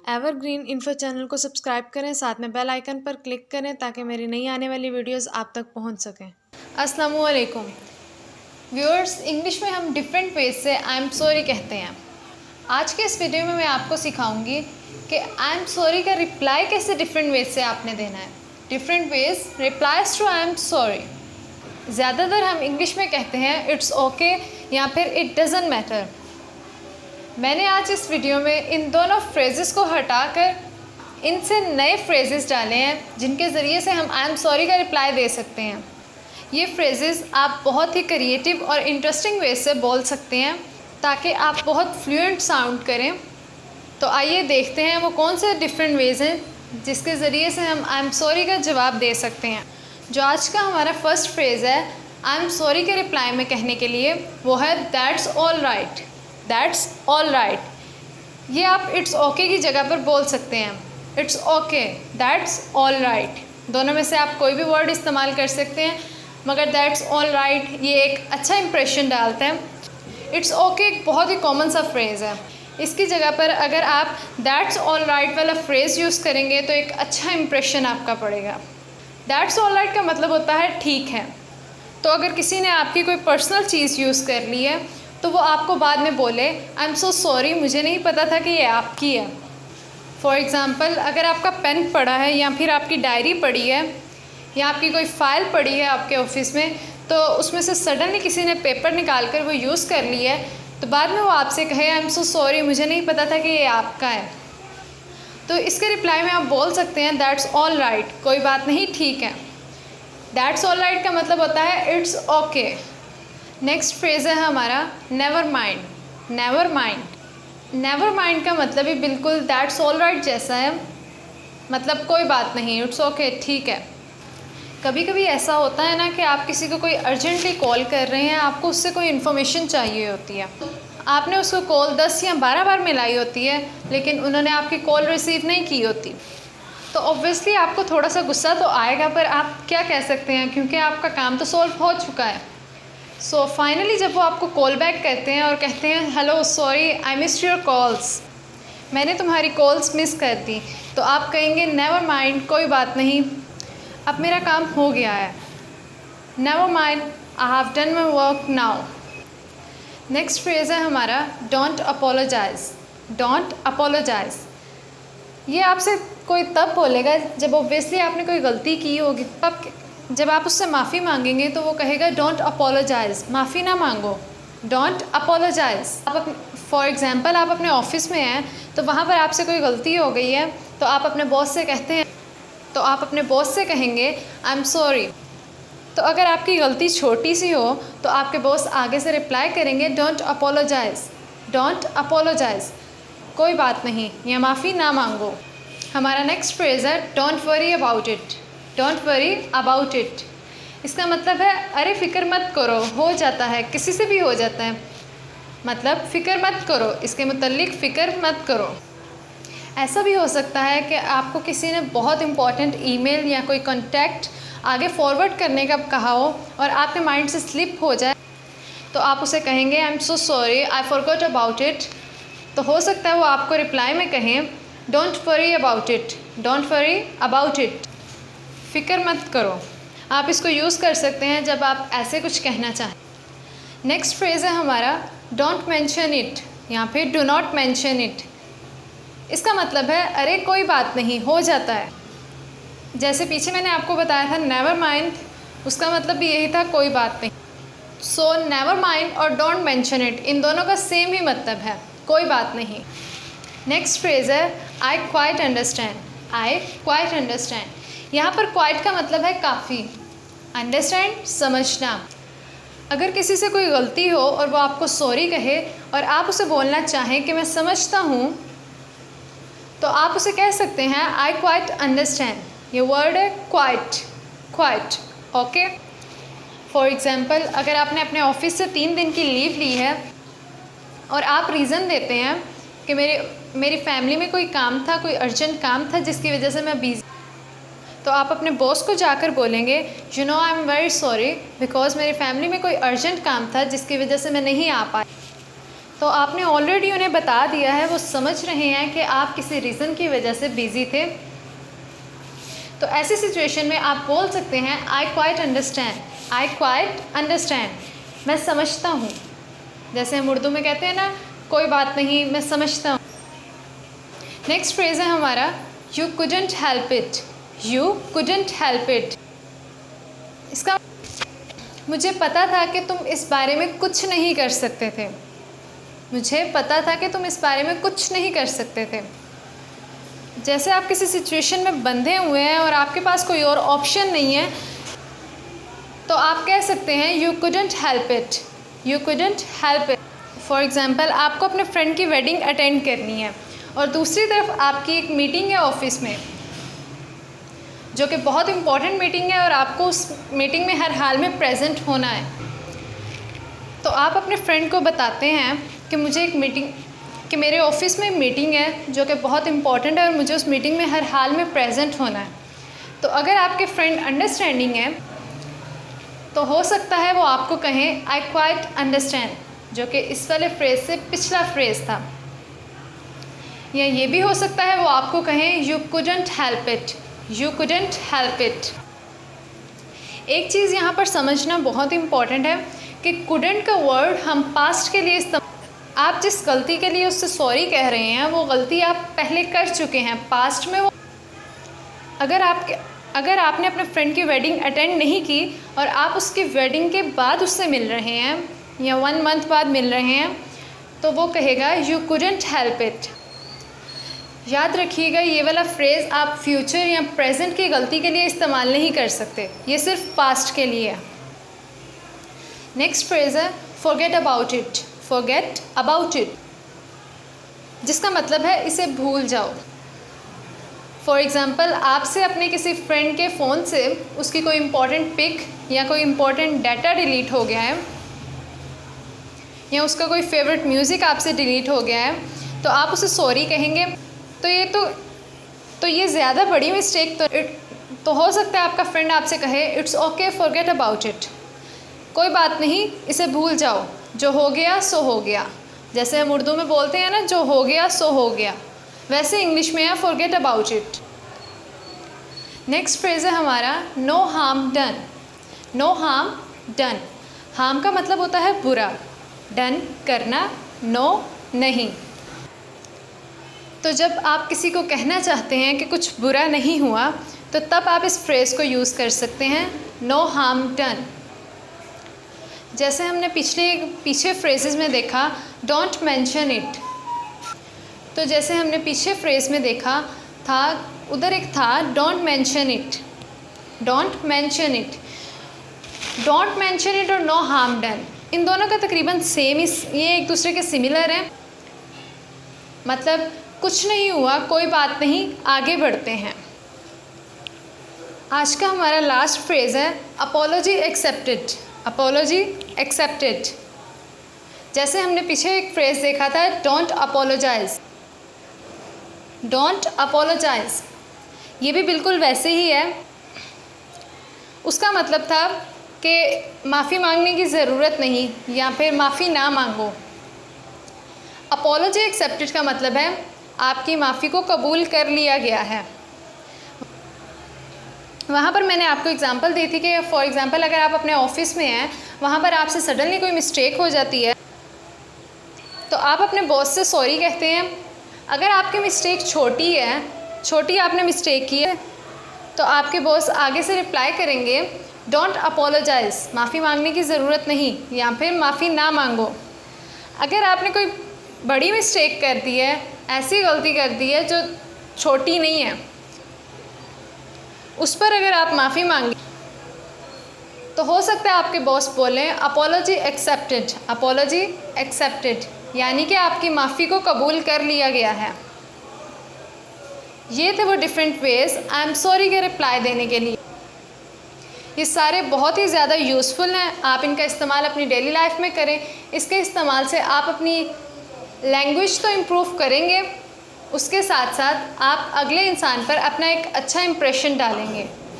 Evergreen info channel को subscribe करें, साथ में बेल आइकन पर क्लिक करें ताकि मेरी नई आने वाली वीडियोस आप तक पहुंच सकें। अस्सलामु अलैकुम व्यूअर्स, इंग्लिश में हम डिफरेंट वेज से आई एम सॉरी कहते हैं। आज के इस वीडियो में मैं आपको सिखाऊंगी कि आई एम सॉरी का रिप्लाई कैसे डिफरेंट वेज से आपने देना है। Different ways replies to I am sorry. ज़्यादातर हम इंग्लिश में कहते हैं इट्स ओके या फिर इट डज़न्ट मैटर। मैंने आज इस वीडियो में इन दोनों फ्रेजेस को हटाकर इनसे नए फ्रेजेस डाले हैं जिनके ज़रिए से हम आई एम सॉरी का रिप्लाई दे सकते हैं। ये फ्रेजेस आप बहुत ही क्रिएटिव और इंटरेस्टिंग वे से बोल सकते हैं ताकि आप बहुत फ्लुएंट साउंड करें। तो आइए देखते हैं वो कौन से डिफरेंट वेज हैं जिसके ज़रिए से हम आई एम सॉरी का जवाब दे सकते हैं। जो आज का हमारा फर्स्ट फ्रेज़ है आई एम सॉरी के रिप्लाई में कहने के लिए, वो है that's all right. That's all right. ये आप इट्स ओके की जगह पर बोल सकते हैं। It's okay, that's all right. दोनों में से आप कोई भी वर्ड इस्तेमाल कर सकते हैं, मगर दैट्स ऑल राइट ये एक अच्छा इंप्रेशन डालता है। इट्स ओके एक बहुत ही कॉमन सा फ्रेज़ है। इसकी जगह पर अगर आप दैट्स ऑल राइट वाला फ्रेज़ यूज़ करेंगे तो एक अच्छा इंप्रेशन आपका पड़ेगा। दैट्स ऑल राइट का मतलब होता है ठीक है। तो अगर किसी ने आपकी कोई पर्सनल चीज़ यूज़ कर ली है तो वो आपको बाद में बोले आई एम सो सॉरी, मुझे नहीं पता था कि ये आपकी है। फॉर एग्ज़ाम्पल, अगर आपका पेन पड़ा है या फिर आपकी डायरी पड़ी है या आपकी कोई फ़ाइल पड़ी है आपके ऑफिस में, तो उसमें से सडनली किसी ने पेपर निकाल कर वो यूज़ कर ली है, तो बाद में वो आपसे कहे आई एम सो सॉरी, मुझे नहीं पता था कि ये आपका है। तो इसके रिप्लाई में आप बोल सकते हैं दैट्स ऑल राइट, कोई बात नहीं, ठीक है। दैट्स ऑल राइट का मतलब होता है इट्स ओके। नेक्स्ट फ्रेज़ है हमारा never mind. Never mind. Never mind का मतलब ही बिल्कुल दैट्स ऑल राइट जैसा है, मतलब कोई बात नहीं, इट्स ओके, ठीक है। कभी कभी ऐसा होता है ना कि आप किसी को कोई अर्जेंटली कॉल कर रहे हैं, आपको उससे कोई इन्फॉर्मेशन चाहिए होती है, आपने उसको कॉल 10 या 12 बार मिलाई होती है लेकिन उन्होंने आपकी कॉल रिसीव नहीं की होती, तो ऑब्वियसली आपको थोड़ा सा गुस्सा तो आएगा, पर आप क्या कह सकते हैं क्योंकि आपका काम तो सॉल्व हो चुका है। सो फाइनली जब वो आपको कॉल बैक करते हैं और कहते हैं hello sorry I missed your calls, मैंने तुम्हारी कॉल्स मिस कर दी, तो आप कहेंगे नेवर माइंड, कोई बात नहीं, अब मेरा काम हो गया है। Never mind, I have done my work now. Next phrase है हमारा डोंट अपोलोजाइज। Don't apologise. ये आपसे कोई तब बोलेगा जब ऑब्वियसली आपने कोई गलती की होगी। तब जब आप उससे माफ़ी मांगेंगे तो वो कहेगा डोंट अपोलोजाइज, माफ़ी ना मांगो, डोंट अपोलोजाइज। आप फॉर एग्ज़ाम्पल आप अपने ऑफिस में हैं तो वहाँ पर आपसे कोई गलती हो गई है, तो आप अपने बॉस से कहते हैं, तो आप अपने बॉस से कहेंगे आई एम सॉरी। तो अगर आपकी गलती छोटी सी हो तो आपके बॉस आगे से रिप्लाई करेंगे डोंट अपोलोजाइज, डोंट अपोलोजाइज, कोई बात नहीं या माफ़ी ना मांगो। हमारा नेक्स्ट फ्रेज़ है don't worry about it. Don't worry about it. इसका मतलब है अरे फ़िक्र मत करो, हो जाता है, किसी से भी हो जाता है, मतलब फ़िक्र मत करो, इसके मुतल्लिक फ़िक्र मत करो। ऐसा भी हो सकता है कि आपको किसी ने बहुत इंपॉर्टेंट ईमेल या कोई कॉन्टैक्ट आगे फॉरवर्ड करने का कहा हो और आपके माइंड से स्लिप हो जाए, तो आप उसे कहेंगे I am so sorry I forgot about it. तो हो सकता है वो आपको रिप्लाई में कहें don't worry about it, don't worry about it, फ़िक्र मत करो। आप इसको यूज़ कर सकते हैं जब आप ऐसे कुछ कहना चाहें। नेक्स्ट फ्रेज़ है हमारा डोंट मेंशन इट या फिर डू नॉट मेंशन इट। इसका मतलब है अरे कोई बात नहीं, हो जाता है। जैसे पीछे मैंने आपको बताया था नेवर माइंड, उसका मतलब भी यही था, कोई बात नहीं। सो नेवर माइंड और डोंट मेंशन इट, इन दोनों का सेम ही मतलब है, कोई बात नहीं। नेक्स्ट फ्रेज़ है I quite understand. I quite understand. यहाँ पर क्वाइट का मतलब है काफ़ी, अंडरस्टैंड समझना। अगर किसी से कोई गलती हो और वो आपको सॉरी कहे और आप उसे बोलना चाहें कि मैं समझता हूँ, तो आप उसे कह सकते हैं आई क्वाइट अंडरस्टैंड। ये वर्ड है quite, quite, okay. For example, अगर आपने अपने ऑफिस से 3 दिन की लीव ली है और आप रीज़न देते हैं कि मेरी फैमिली में कोई काम था, कोई अर्जेंट काम था जिसकी वजह से मैं बिज़ी, तो आप अपने बॉस को जाकर बोलेंगे you know I am very sorry because मेरी फैमिली में कोई अर्जेंट काम था जिसकी वजह से मैं नहीं आ पाई। तो आपने ऑलरेडी उन्हें बता दिया है, वो समझ रहे हैं कि आप किसी रीज़न की वजह से बिज़ी थे। तो ऐसी सिचुएशन में आप बोल सकते हैं I quite understand, I quite understand, मैं समझता हूँ। जैसे हम उर्दू में कहते हैं ना, कोई बात नहीं, मैं समझता हूँ। नेक्स्ट फ्रेज़ है हमारा you couldn't help it, you couldn't help it. इसका मुझे पता था कि तुम इस बारे में कुछ नहीं कर सकते थे, मुझे पता था कि तुम इस बारे में कुछ नहीं कर सकते थे। जैसे आप किसी सिचुएशन में बंधे हुए हैं और आपके पास कोई और ऑप्शन नहीं है, तो आप कह सकते हैं you couldn't help it, you couldn't help it. For example, आपको अपने फ्रेंड की वेडिंग अटेंड करनी है और दूसरी तरफ आपकी एक मीटिंग है ऑफिस में, जो कि बहुत इम्पॉर्टेंट मीटिंग है और आपको उस मीटिंग में हर हाल में प्रेजेंट होना है। तो आप अपने फ्रेंड को बताते हैं कि मुझे एक मीटिंग, कि मेरे ऑफिस में मीटिंग है जो कि बहुत इम्पॉर्टेंट है और मुझे उस मीटिंग में हर हाल में प्रेजेंट होना है। तो अगर आपके फ्रेंड अंडरस्टैंडिंग है तो हो सकता है वो आपको कहें आई क्वाइट अंडरस्टैंड, जो कि इस वाले फ्रेज़ से पिछला फ्रेज़ था। या ये भी हो सकता है वो आपको कहें you couldn't help it, you couldn't help it. एक चीज़ यहाँ पर समझना बहुत इम्पॉर्टेंट है कि कुडंट का वर्ड हम पास्ट के लिए इस्तेमाल, आप जिस गलती के लिए उससे सॉरी कह रहे हैं वो गलती आप पहले कर चुके हैं पास्ट में। वो अगर आपने अपने फ्रेंड की वेडिंग अटेंड नहीं की और आप उसकी वेडिंग के बाद उससे मिल रहे हैं या 1 मंथ बाद मिल रहे हैं, तो वो कहेगा यू कुडंट हेल्प इट। याद रखिएगा, ये वाला फ्रेज़ आप फ्यूचर या प्रेजेंट की गलती के लिए इस्तेमाल नहीं कर सकते, ये सिर्फ पास्ट के लिए है। नेक्स्ट फ्रेज़ है forget about it, forget about it, जिसका मतलब है इसे भूल जाओ। फॉर एग्ज़ाम्पल, आपसे अपने किसी फ्रेंड के फ़ोन से उसकी कोई इम्पॉर्टेंट पिक या कोई इम्पॉर्टेंट डाटा डिलीट हो गया है या उसका कोई फेवरेट म्यूज़िक आपसे डिलीट हो गया है, तो आप उसे सॉरी कहेंगे। तो ये ज़्यादा बड़ी मिस्टेक तो हो सकता है आपका फ्रेंड आपसे कहे it's okay forget about it, कोई बात नहीं, इसे भूल जाओ, जो हो गया सो हो गया। जैसे हम उर्दू में बोलते हैं ना, जो हो गया सो हो गया, वैसे इंग्लिश में है forget about it. Next phrase है हमारा no harm done, no harm done. Harm का मतलब होता है बुरा, डन करना, नो नहीं। तो जब आप किसी को कहना चाहते हैं कि कुछ बुरा नहीं हुआ, तो तब आप इस फ्रेज़ को यूज़ कर सकते हैं नो हार्म डन। जैसे हमने पीछे फ्रेजेस में देखा डोंट मेंशन इट, तो जैसे हमने पीछे फ्रेज़ में देखा था, उधर एक था don't mention it, don't mention it. Don't mention it और नो हार्म डन, इन दोनों का तकरीबन सेम ही, ये एक दूसरे के सिमिलर हैं। मतलब कुछ नहीं हुआ, कोई बात नहीं, आगे बढ़ते हैं। आज का हमारा लास्ट फ्रेज़ है अपोलॉजी एक्सेप्टेड, अपोलॉजी एक्सेप्टेड। जैसे हमने पीछे एक फ्रेज़ देखा था डोंट अपोलोजाइज़, डोंट अपोलोजाइज़, ये भी बिल्कुल वैसे ही है। उसका मतलब था कि माफ़ी मांगने की ज़रूरत नहीं या फिर माफ़ी ना मांगो। अपोलॉजी एक्सेप्टेड का मतलब है आपकी माफ़ी को कबूल कर लिया गया है। वहाँ पर मैंने आपको एग्ज़ाम्पल दी थी कि फॉर एग्ज़ाम्पल अगर आप अपने ऑफिस में हैं, वहाँ पर आपसे सडनली कोई मिस्टेक हो जाती है, तो आप अपने बॉस से सॉरी कहते हैं। अगर आपकी मिस्टेक छोटी है, छोटी आपने मिस्टेक की है, तो आपके बॉस आगे से रिप्लाई करेंगे डोंट अपोलोजाइज़, माफ़ी मांगने की ज़रूरत नहीं या फिर माफ़ी ना मांगो। अगर आपने कोई बड़ी मिस्टेक कर दी है, ऐसी गलती कर दी है जो छोटी नहीं है, उस पर अगर आप माफ़ी मांगे तो हो सकता है आपके बॉस बोलें अपोलॉजी एक्सेप्टेड, अपोलॉजी एक्सेप्टेड, यानी कि आपकी माफ़ी को कबूल कर लिया गया है। ये थे वो different ways I am sorry के रिप्लाई देने के लिए। ये सारे बहुत ही ज़्यादा यूज़फुल हैं, आप इनका इस्तेमाल अपनी डेली लाइफ में करें। इसके इस्तेमाल से आप अपनी लैंग्वेज तो इम्प्रूव करेंगे, उसके साथ साथ आप अगले इंसान पर अपना एक अच्छा इम्प्रेशन डालेंगे।